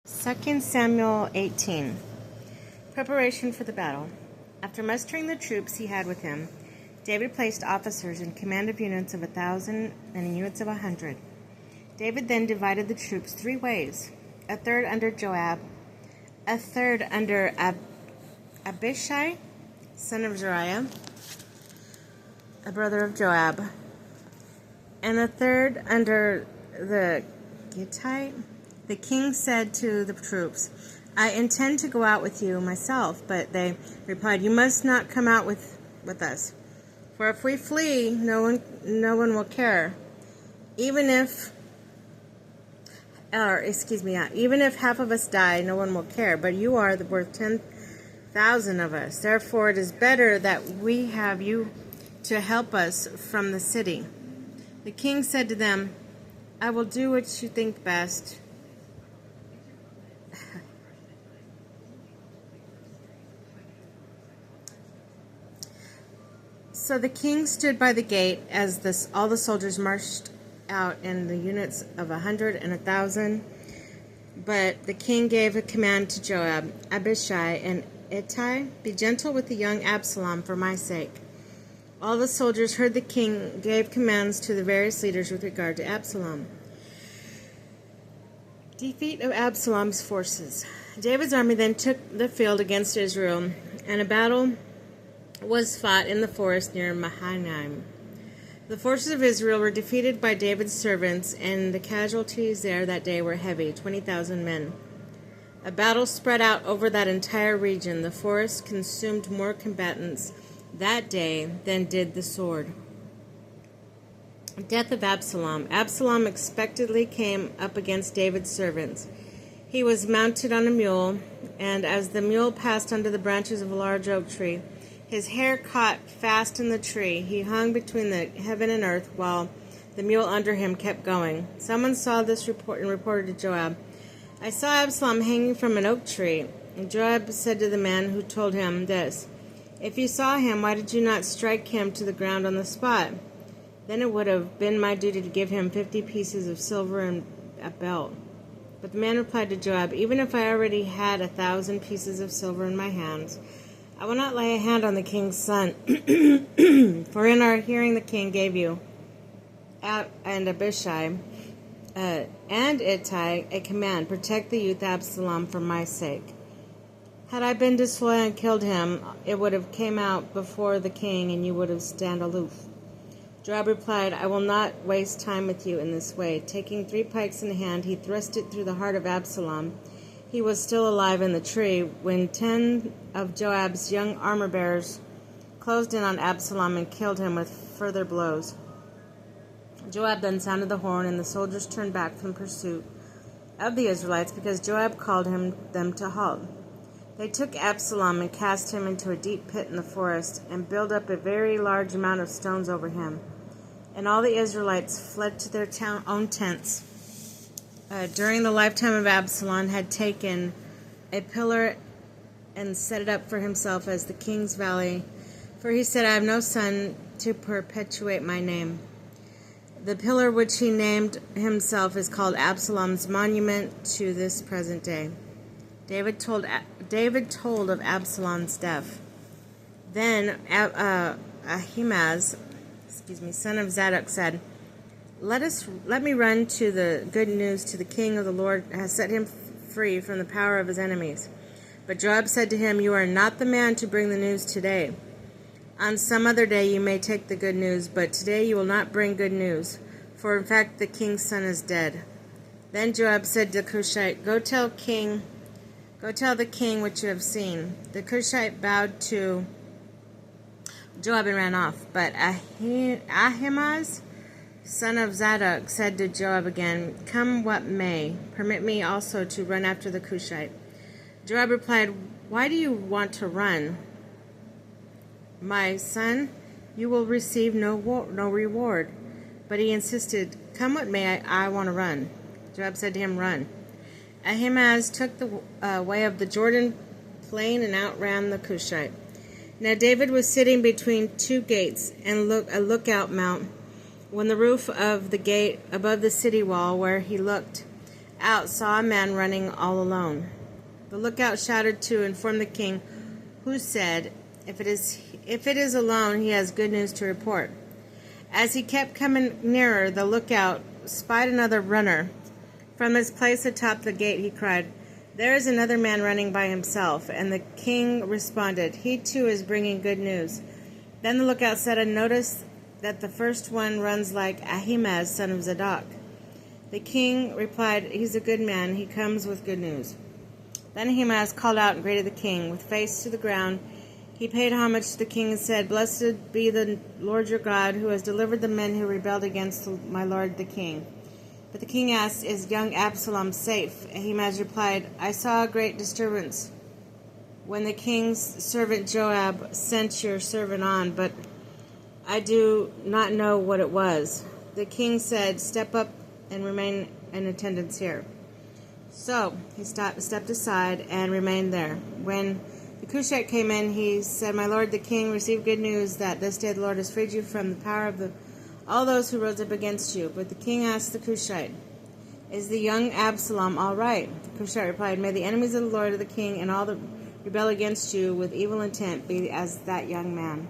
2 Samuel 18. Preparation for the battle. After mustering the troops he had with him, David placed officers in command of units of 1,000 and units of 100. David then divided the troops 3 ways: a third under Joab, a third under Abishai, son of Zeruiah, a brother of Joab, and a third under the Gittite. The king said to the troops, "I intend to go out with you myself," but they replied, "You must not come out with us. For if we flee, no one will care. Even if half of us die, no one will care. But you are worth 10,000 of us. Therefore, it is better that we have you to help us from the city." The king said to them, "I will do what you think best." So the king stood by the gate as all the soldiers marched out in the units of 100 and 1,000. But the king gave a command to Joab, Abishai, and Ittai, "Be gentle with the young Absalom for my sake." All the soldiers heard the king gave commands to the various leaders with regard to Absalom. Defeat of Absalom's forces. David's army then took the field against Israel, and a battle was fought in the forest near Mahanaim. The forces of Israel were defeated by David's servants, and the casualties there that day were heavy, 20,000 men. A battle spread out over that entire region. The forest consumed more combatants that day than did the sword. Death of Absalom. Absalom expectedly came up against David's servants. He was mounted on a mule, and as the mule passed under the branches of a large oak tree, his hair caught fast in the tree. He hung between the heaven and earth while the mule under him kept going. Someone saw this report and reported to Joab, "I saw Absalom hanging from an oak tree." And Joab said to the man who told him this, "If you saw him, why did you not strike him to the ground on the spot? Then it would have been my duty to give him 50 pieces of silver and a belt." But the man replied to Joab, "Even if I already had 1,000 pieces of silver in my hands, I will not lay a hand on the king's son." For in our hearing the king gave you and Abishai and Ittai a command, "Protect the youth Absalom for my sake." Had I been disloyal and killed him, it would have came out before the king, and you would have stand aloof. Joab replied, "I will not waste time with you in this way." Taking 3 pikes in hand, he thrust it through the heart of Absalom. He was still alive in the tree when 10 of Joab's young armor-bearers closed in on Absalom and killed him with further blows. Joab then sounded the horn, and the soldiers turned back from pursuit of the Israelites because Joab called them to halt. They took Absalom and cast him into a deep pit in the forest and built up a very large amount of stones over him. And all the Israelites fled to their own tents. During the lifetime of Absalom, had taken a pillar and set it up for himself as the king's valley, for he said, "I have no son to perpetuate my name." The pillar which he named himself is called Absalom's monument to this present day. David told of Absalom's death. Then Ahimaaz, son of Zadok, said, Let me run to the good news to the king, of the Lord has set him free from the power of his enemies." But Joab said to him, "You are not the man to bring the news today. On some other day you may take the good news, but today you will not bring good news, for in fact the king's son is dead." Then Joab said to Cushite, Go tell the king what you have seen." The Cushite bowed to Joab and ran off. But Ahimaaz, son of Zadok, said to Joab again, "Come what may, permit me also to run after the Cushite." Joab replied, "Why do you want to run? My son, you will receive no reward." But he insisted, "Come what may, I want to run." Joab said to him, "Run." Ahimaaz took the way of the Jordan plain and outran the Cushite. Now David was sitting between 2 gates and a lookout mount when the roof of the gate above the city wall where he looked out saw a man running all alone. The lookout shouted to inform the king, who said, If it is alone, he has good news to report. As he kept coming nearer, the lookout spied another runner. From his place atop the gate, he cried, There is another man running by himself. And the king responded, He too is bringing good news. Then the lookout said, I noticed that the first one runs like Ahimaaz, son of Zadok. The king replied, He's a good man. He comes with good news. Then Ahimaaz called out and greeted the king. With face to the ground, he paid homage to the king and said, Blessed be the Lord your God, who has delivered the men who rebelled against my lord the king. But the king asked, Is young Absalom safe? Ahimaaz replied, I saw a great disturbance when the king's servant Joab sent your servant on, but I do not know what it was. The king said, Step up and remain in attendance here. So he stepped aside and remained there. When the Cushite came in, he said, My lord the king, receive good news that this day the Lord has freed you from the power of all those who rose up against you. But the king asked the Cushite, Is the young Absalom all right? The Cushite replied, May the enemies of the Lord of the king and all that rebel against you with evil intent be as that young man.